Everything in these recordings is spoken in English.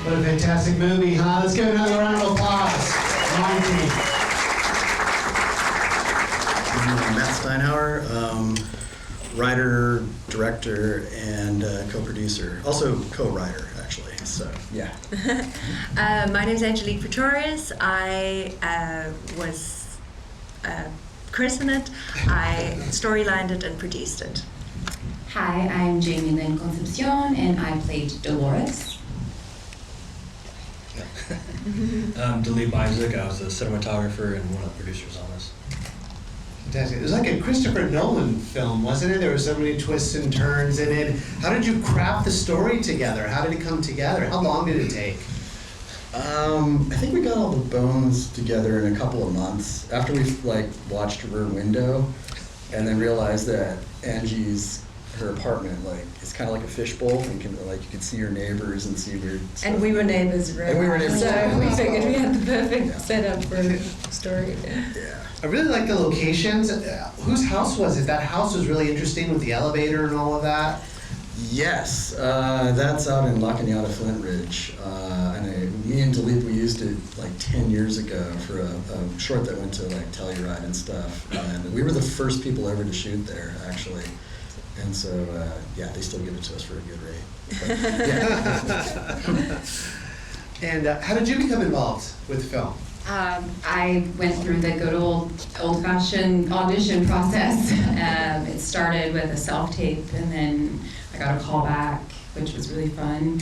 What a fantastic movie, huh? Let's give another round of applause. Matt Steinhauer, writer, director, and co-producer. Also co-writer, actually, so yeah. My name is Angelique Pretorius. I was Chris in it. I storylined it and produced it. Hi, I'm Jamie Lynn Concepcion, and I played Dolores. I'm Dilip Isaac. I was the cinematographer and one of the producers on this. Fantastic. It was like a Christopher Nolan film, wasn't it? There were so many twists and turns in it. How did you craft the story together? How did it come together? How long did it take? I think we got all the bones together in a couple of months after we watched Rear Window, and then realized that her apartment it's kind of like a fishbowl, and you could see your neighbors and see weird stuff. And we were neighbors, right? And we were neighbors. So we figured we had the perfect setup for a story. Yeah. I really like the locations. Whose house was it? That house was really interesting with the elevator and all of that. Yes, that's out in La Cañada, Flint Ridge. Me and Dilip, we used it 10 years ago for a short that went to Telluride and stuff. And we were the first people ever to shoot there, actually. And so, they still give it to us for a good rate. But, yeah. And how did you become involved with film? I went through the good old-fashioned audition process. It started with a self-tape, and then I got a call back, which was really fun.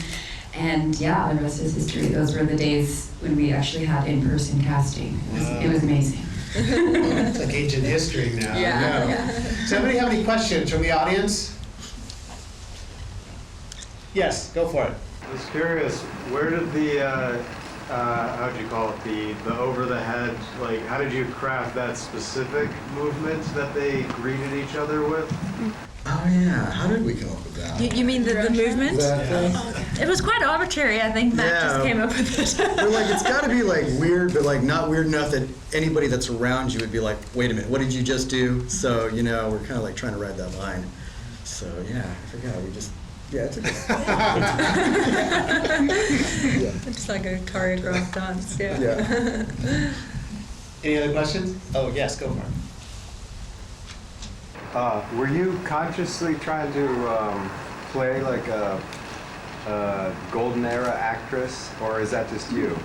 And yeah, the rest is history. Those were the days when we actually had in-person casting. It was amazing. It's like ancient history now. Yeah. Does anybody have any questions from the audience? Yes, go for it. I was curious, where did the, how'd you call it, the over the head, how did you craft that specific movement that they greeted each other with? Oh yeah, how did we come up with that? You mean the movement? It was quite arbitrary. I think Matt just came up with it. But it's got to be weird, but not weird enough that anybody that's around you would be like, wait a minute, what did you just do? So we're kind of trying to ride that line. So yeah, I forgot. We just it's okay. It's like a choreographed dance. Yeah. Any other questions? Oh yes, go for it. Were you consciously trying to play a golden era actress, or is that just you?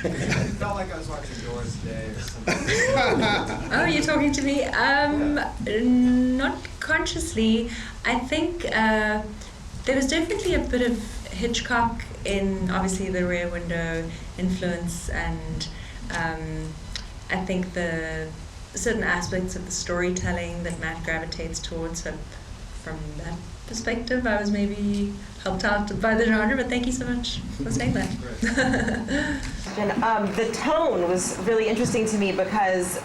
It felt like I was watching Doris Day or something. Oh, you're talking to me? Not consciously. I think there was definitely a bit of Hitchcock in, obviously, the Rear Window influence, and I think the certain aspects of the storytelling that Matt gravitates towards. So from that perspective, I was maybe helped out by the genre, but thank you so much for saying that. And the tone was really interesting to me because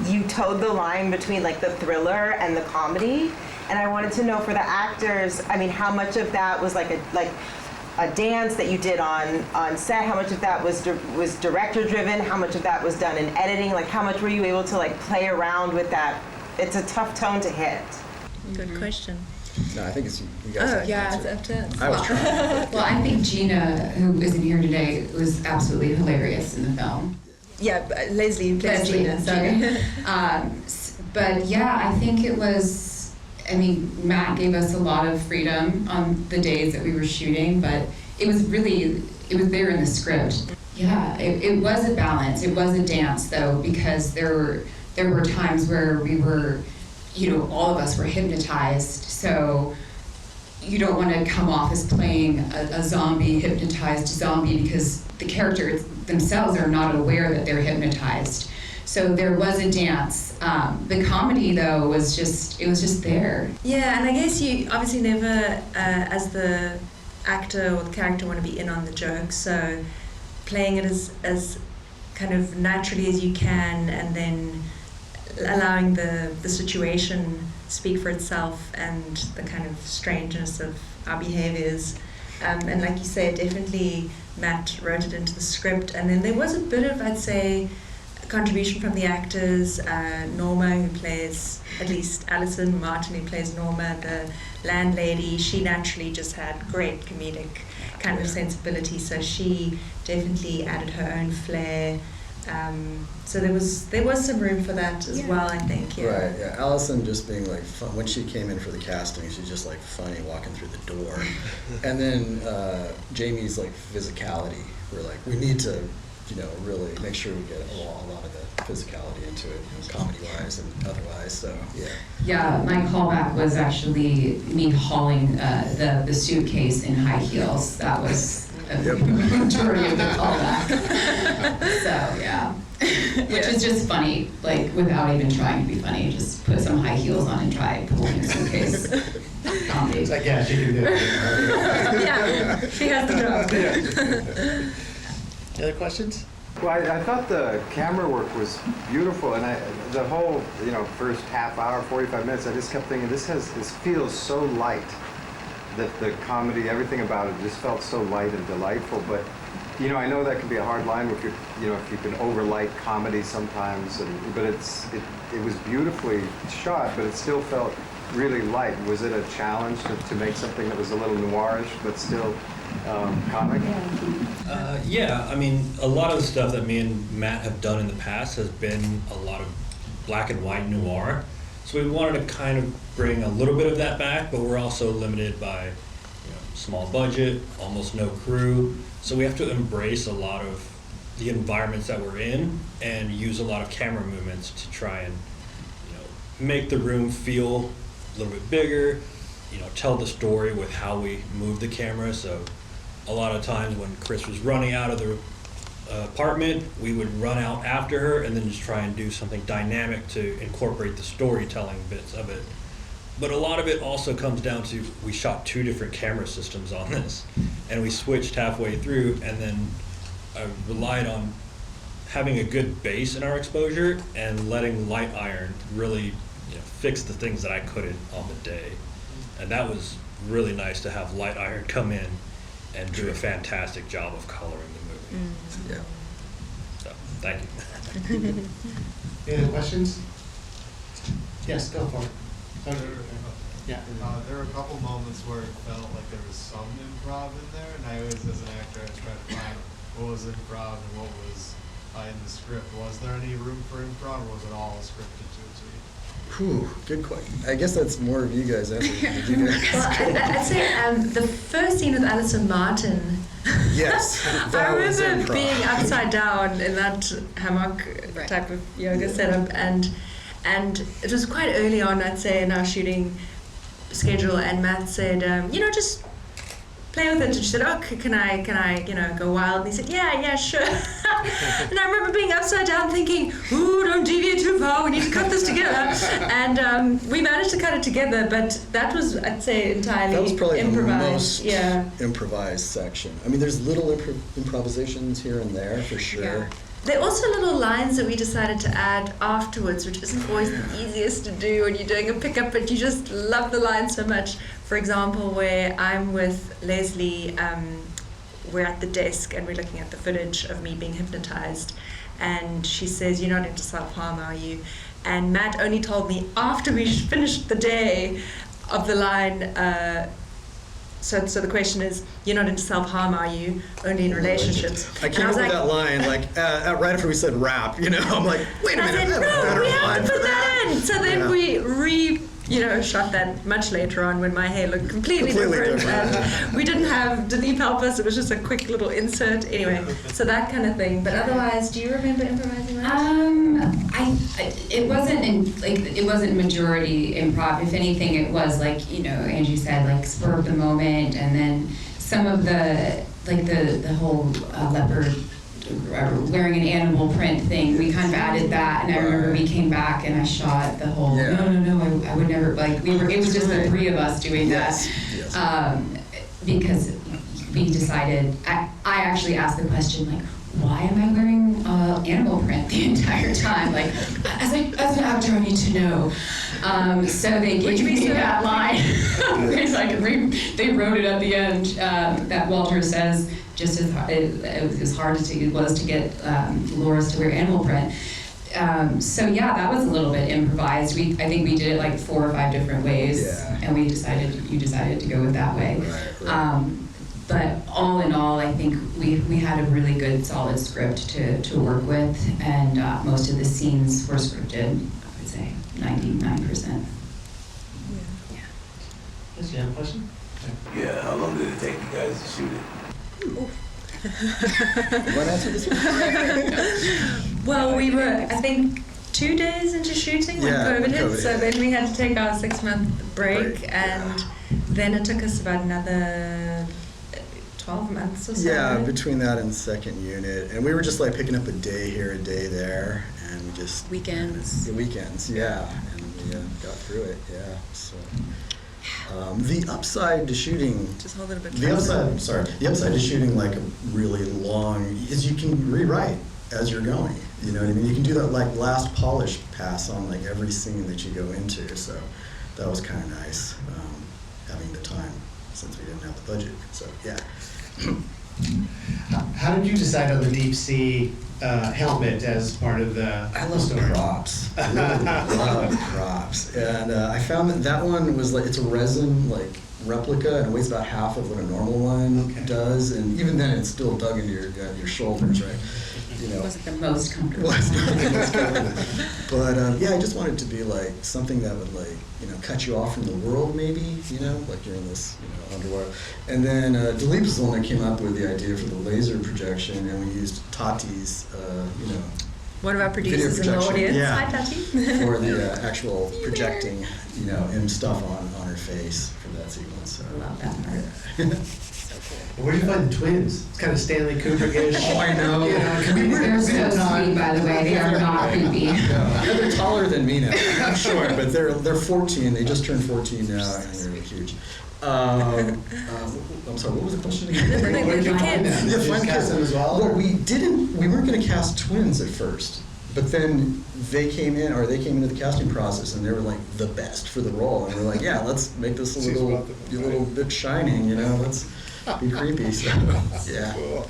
you towed the line between the thriller and the comedy, and I wanted to know for the actors, how much of that was a dance that you did on set, how much of that was director driven, how much of that was done in editing, how much were you able to play around with that? It's a tough tone to hit. Good question. No, I think it's you guys. Oh yeah, it's up to us. I was trying. Well, I think Gina, who isn't here today, was absolutely hilarious in the film. Yeah, Leslie plays Gina. Sorry. But yeah, I think it was. Matt gave us a lot of freedom on the days that we were shooting, but it was there in the script. Yeah, it was a balance. It was a dance, though, because there were times where we were, all of us were hypnotized. So you don't want to come off as playing a hypnotized zombie, because the characters themselves are not aware that they're hypnotized. So there was a dance. The comedy, though, was just there. Yeah, and I guess you obviously never, as the actor or the character, want to be in on the joke. So playing it as kind of naturally as you can, and then allowing the situation speak for itself and the kind of strangeness of our behaviors. And like you say, definitely Matt wrote it into the script. And then there was a bit of, I'd say, contribution from the actors. Norma, who plays, at least Alison Martin, who plays Norma, the landlady, she naturally just had great comedic kind of sensibility, so she definitely added her own flair. So there was some room for that as well, I think. Yeah. Right, yeah. Allison just being like fun. When she came in for the casting, she's just like funny walking through the door. And then Jamie's like physicality. We're like, we need to, really make sure we get a lot of the physicality into it, comedy-wise and otherwise. So yeah. Yeah, my callback was actually me hauling the suitcase in high heels. That was a majority of the callback. So yeah, which is just funny, like without even trying to be funny. Just put some high heels on and try pulling a suitcase. Comedy. It's like, yeah, she can do it. Yeah, she has the job. Any other questions? Well, I thought the camera work was beautiful, and the whole first half hour, 45 minutes, I just kept thinking this feels so light. The comedy, everything about it just felt so light and delightful. But I know that can be a hard line if you can overlight comedy sometimes. But it was beautifully shot, but it still felt really light. Was it a challenge to make something that was a little noirish but still comic? Yeah, I mean, a lot of the stuff that me and Matt have done in the past has been a lot of black and white noir. So we wanted to kind of bring a little bit of that back, but we're also limited by small budget, almost no crew. So we have to embrace a lot of the environments that we're in and use a lot of camera movements to try and make the room feel a little bit bigger, tell the story with how we move the camera. So a lot of times when Chris was running out of the apartment, we would run out after her and then just try and do something dynamic to incorporate the storytelling bits of it. But a lot of it also comes down to, we shot 2 different camera systems on this, and we switched halfway through, and then I relied on having a good base in our exposure and letting light iron really fix the things that I couldn't on the day. And that was really nice to have light iron come in and do a fantastic job of coloring the movie. Yeah. So, thank you. Any other questions? Yes, go for it. Yeah. There were a couple moments where it felt like there was some improv in there, and I always, as an actor, I was trying to find what was improv and what was in the script. Was there any room for improv, or was it all scripted to a T? Whew, good question. I guess that's more of you guys answering. Did you guys? Well, I'd say the first scene with Alison Martin. Yes, I was remember improv. being upside down in that hammock type of yoga setup, and it was quite early on, I'd say, in our shooting schedule. And Matt said, just play with it. And she said, "Oh, can I, go wild?" And he said, "Yeah, sure." And I remember being upside down, thinking, "Ooh, don't deviate too far. We need to cut this together." And we managed to cut it together, but that was, I'd say, entirely That was probably improvised. the most improvised section. I mean, there's little improvisations here and there for sure. Yeah. There are also little lines that we decided to add afterwards, which isn't always the easiest to do when you're doing a pickup, but you just love the line so much. For example, where I'm with Leslie, we're at the desk and we're looking at the footage of me being hypnotized, and she says, "You're not into self-harm, are you?" And Matt only told me after we finished the day of the line, so the question is, "You're not into self-harm, are you? Only in relationships." I came up with that line right after we said rap. I'm like, wait a minute. I said, "No, we have to put that in." So then we shot that much later on when my hair looked completely different. And we didn't have Dilip help us. It was just a quick little insert. Anyway, so that kind of thing. But otherwise, do you remember improvising that? It wasn't majority improv. If anything, it was like, Angie said, like spur of the moment, and then some of the whole leopard wearing an animal print thing, we kind of added that, and I remember we came back and I shot the whole, no, I would never, it was just the 3 of us doing that. Because we decided, I actually asked the question, like, why am I wearing animal print the entire time? Like, as an actor, I need to know. So they gave me that line. They wrote it at the end, that Walter says, just as hard as it was to get Loris to wear animal print. So yeah, that was a little bit improvised. I think we did it like 4 or 5 different ways, Yeah. and you decided to go with that way. Right. But all in all, I think we had a really good, solid script to work with, and most of the scenes were scripted. I would say 99%. Yes, you have a question? Yeah, how long did it take you guys to shoot it? What answer this one? Well, we were, I think, 2 days into shooting when Yeah, COVID when hit, COVID so hit. then we had to take our 6-month break, Break, and then it took us about another 12 months or so. Yeah, between that and the second unit, and we were just like picking up a day here, a day there, and we just Weekends. The weekends, yeah, and we got through it, yeah. So the upside to shooting, Just hold it a bit the upside to shooting like a really long is you can rewrite as you're going. You know what I mean? You can do that like last polish pass on like every scene that you go into. So that was kind of nice, having the time since we didn't have the budget. So yeah. How did you decide on the deep sea helmet as part of the I love story? props. I really love props. And I found that one was like, it's a resin like replica and it weighs about half of what a normal one Okay. does. And even then it's still dug into your shoulders, right? You know. It wasn't the most comfortable. Was not the most comfortable. But yeah, I just wanted to be like something that would like, you know, cut you off from the world maybe, you know, like you're in this, you know, underwater. And then Dilip was the one that came up with the idea for the laser projection, and we used Tati's, you know, One of our producers in the projection, audience. yeah. Hi, Tati. for the actual projecting, you know, and stuff on her face for that sequence. So. I love that part. Yeah. Where did you find the twins? It's kind of Stanley Kubrick-ish. Oh, I know. You know, can we They're so sweet, by the way. They are not creepy. Yeah, they're taller than me now, I'm sure, but they're 14. They just turned 14 now, and they're huge. I'm sorry, what was the question again? Where did you find them? Yeah, Did you find cast kids. them as well? Well, we weren't going to cast twins at first, but then they came into the casting process, and they were like the best for the role, and we're like, yeah, let's make this a little bit shining, you know, let's be creepy. So yeah. Cool.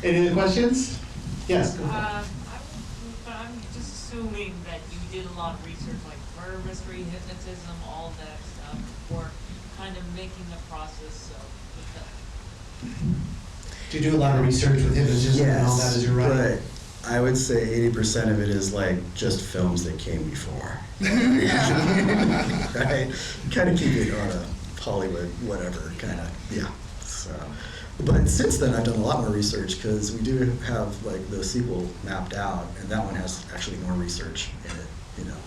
Any other questions? Yes, go ahead. I'm just assuming that you did a lot of research, like murder mystery, hypnotism, all that stuff, before kind of making the process of the film. Do you do a lot of research with hypnotism and all that as you're writing? But I would say 80% of it is like just films that came before. Right? Kind of keep it on a Hollywood, whatever, kind of, yeah. So, but since then, I've done a lot more research because we do have like the sequel mapped out, and that one has actually more research in it, you know.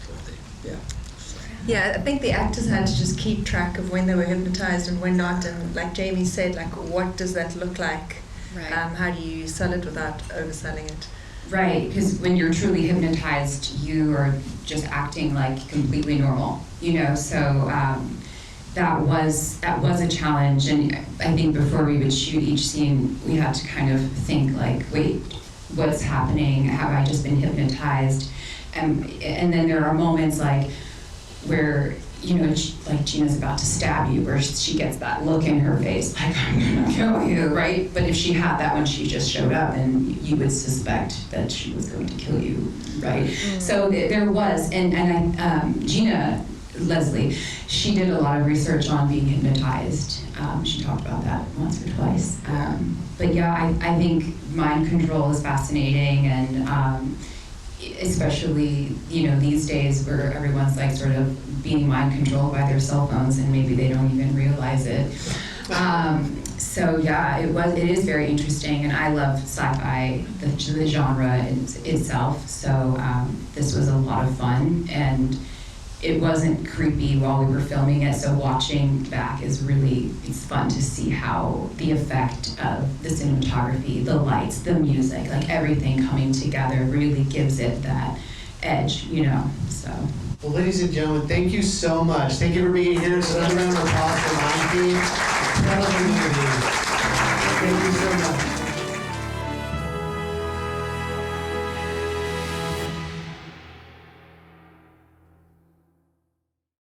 So yeah. So. Yeah, I think the actors had to just keep track of when they were hypnotized and when not, and like Jamie said, like what does that look like? Right. How do you sell it without overselling it? Right, because when you're truly hypnotized, you are just acting like completely normal, you know. So that was a challenge, and I think before we would shoot each scene, we had to kind of think like, wait, what's happening? Have I just been hypnotized? And then there are moments like where, you know, like Gina's about to stab you, where she gets that look in her face, like, I'm gonna kill you, right? But if she had that when she just showed up, and you would suspect that she was going to kill you, right? So there was, and Gina Leslie, she did a lot of research on being hypnotized. She talked about that once or twice. But yeah, I think mind control is fascinating, and especially, you know, these days where everyone's like sort of being mind controlled by their cell phones, and maybe they don't even realize it. So yeah, it is very interesting, and I love sci-fi, the genre itself. So this was a lot of fun, and it wasn't creepy while we were filming it, so watching back is really, it's fun to see how the effect of the cinematography, the lights, the music, like everything coming together really gives it that edge, you know, so. Well, ladies and gentlemen, thank you so much. Thank you for being here. So another round of applause for my team.